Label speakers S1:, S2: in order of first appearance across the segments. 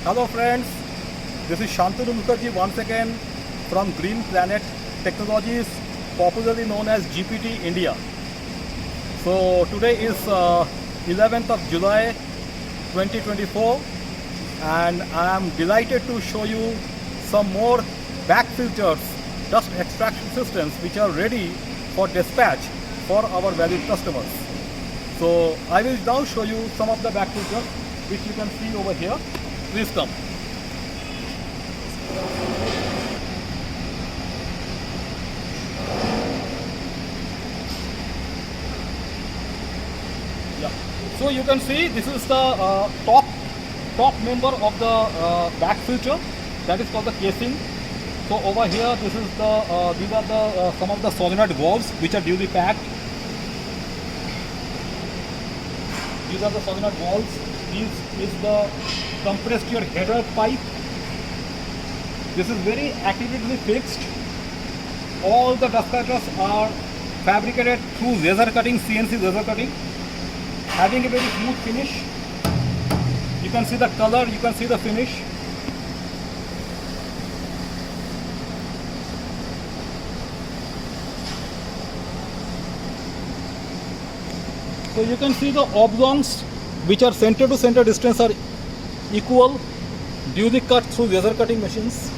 S1: Hello friends, this is Shantanu Mukherjee once again from Green Planet Technologies, popularly known as GPT India. So today is 11th of July 2024 and I am delighted to show you some more back filters, dust extraction systems which are ready for dispatch for our valued customers. So I will now show you some of the back filters which you can see over here. Please come. Yeah. So you can see this is the top member of the back filter, that is called the casing. So over here, this is the these are the some of the solenoid valves which are duly packed. These are the solenoid valves. This is the compressed air header pipe. This is very accurately fixed. All the dust cutters are fabricated through laser cutting, CNC laser cutting, having a very smooth finish. You can see the color, you can see the finish. So you can see the oblongs which are center to center distance are equal, duly cut through laser cutting machines.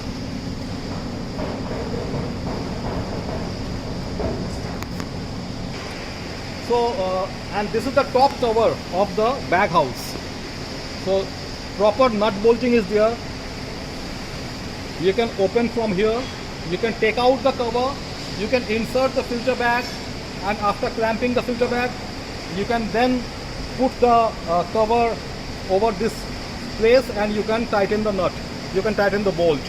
S1: So and this is the top cover of the bag house. So proper nut bolting is there. You can open from here, you can take out the cover, you can insert the filter bag, and after clamping the filter bag you can then put the cover over this place and you can tighten the nut, you can tighten the bolt.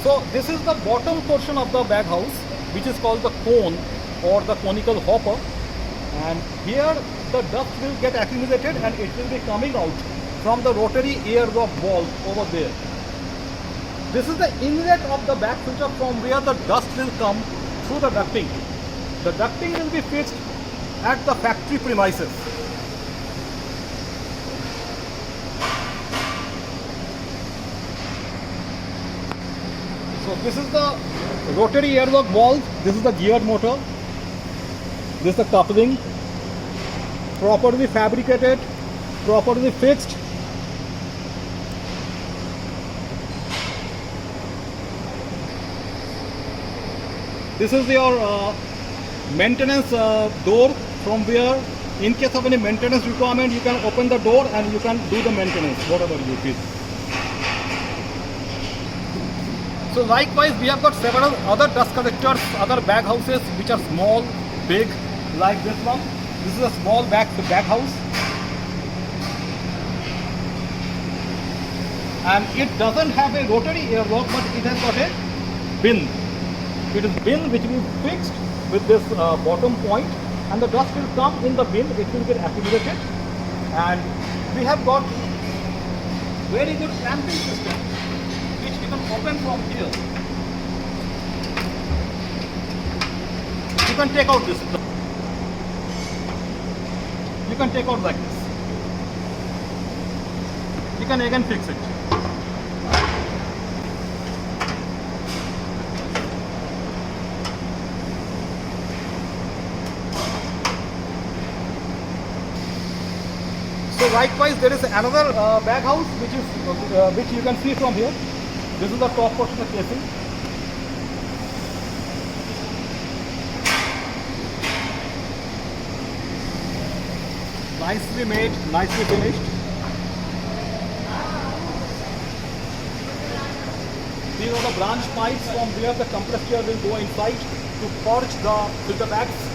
S1: So this is the bottom portion of the bag house, which is called the cone or the conical hopper, and here the dust will get accumulated and it will be coming out from the rotary airlock valve over there. This is the inlet of the back filter from where the dust will come through the ducting. The ducting will be fixed at the factory premises. So this is the rotary airlock valve, this is the geared motor, this is the coupling, properly fabricated, properly fixed. This is your maintenance door from where in case of any maintenance requirement you can open the door and you can do the maintenance, whatever you feel. So likewise we have got several other dust collectors, other bag houses which are small, big, like this one. This is a small bag house. And it doesn't have a rotary airlock, but it has got a bin. It is bin which will be fixed with this bottom point, and the dust will come in the bin, it will get accumulated. And we have got very good clamping system which you can open from here. You can take out this. You can take out like this. You can again fix it. So likewise there is another bag house which you can see from here. This is the top portion of the casing. Nicely made, nicely finished. These are the branch pipes from where the compressed air will go inside to purge the filter bags.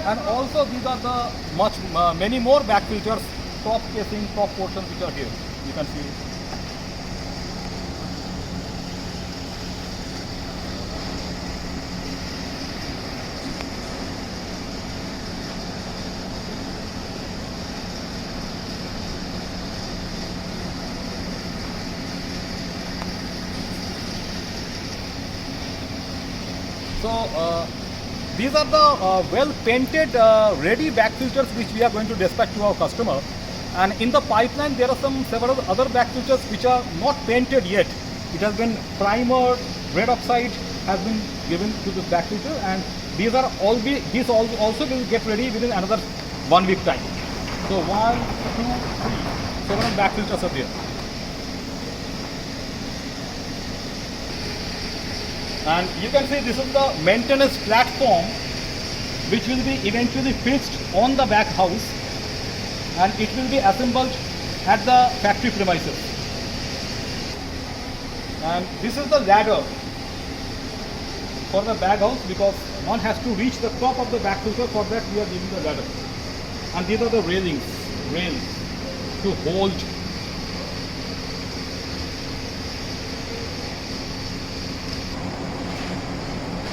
S1: And also these are the many more back filters, top casing, top portions which are here. You can see. So these are the well painted ready back filters which we are going to dispatch to our customer. And in the pipeline there are several other back filters which are not painted yet. It has been primer, red oxide has been given to this back filter, and these also will get ready within another 1 week time. So 1, 2, 3, several back filters are there. And you can see this is the maintenance platform which will be eventually fixed on the back house, and it will be assembled at the factory premises. And this is the ladder for the bag house, because one has to reach the top of the back filter. For that we are giving the ladder. And these are the rails to hold.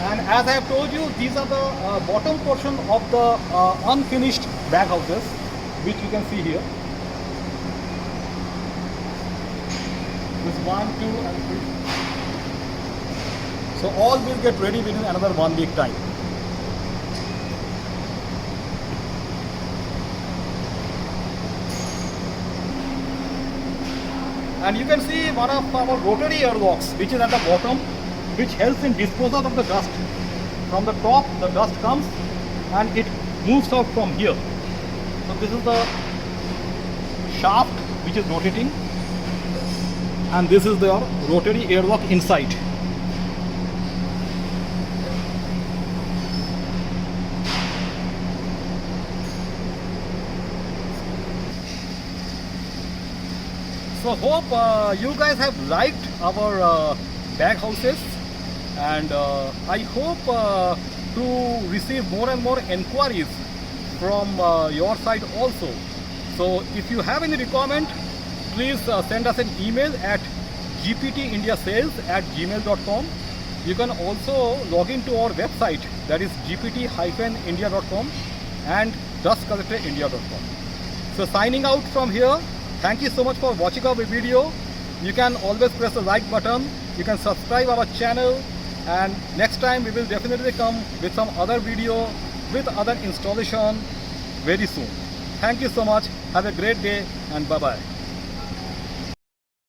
S1: And as I have told you, these are the bottom portion of the unfinished bag houses, which you can see here. This 1, 2 and 3. So all will get ready within another 1 week time. And you can see one of our rotary airlocks which is at the bottom, which helps in disposal of the dust. From the top the dust comes and it moves out from here. So this is the shaft which is rotating, and this is the rotary airlock inside. So hope you guys have liked our bag houses, and I hope to receive more and more inquiries from your side also. So if you have any requirement, please send us an email at gptindiasales@gmail.com. You can also log into our website, that is gpt-india.com and dustcollectorindia.com. So signing out from here. Thank you so much for watching our video. You can always press the like button. You can subscribe our channel, and next time we will definitely come with some other video with other installation very soon. Thank you so much. Have a great day and bye bye.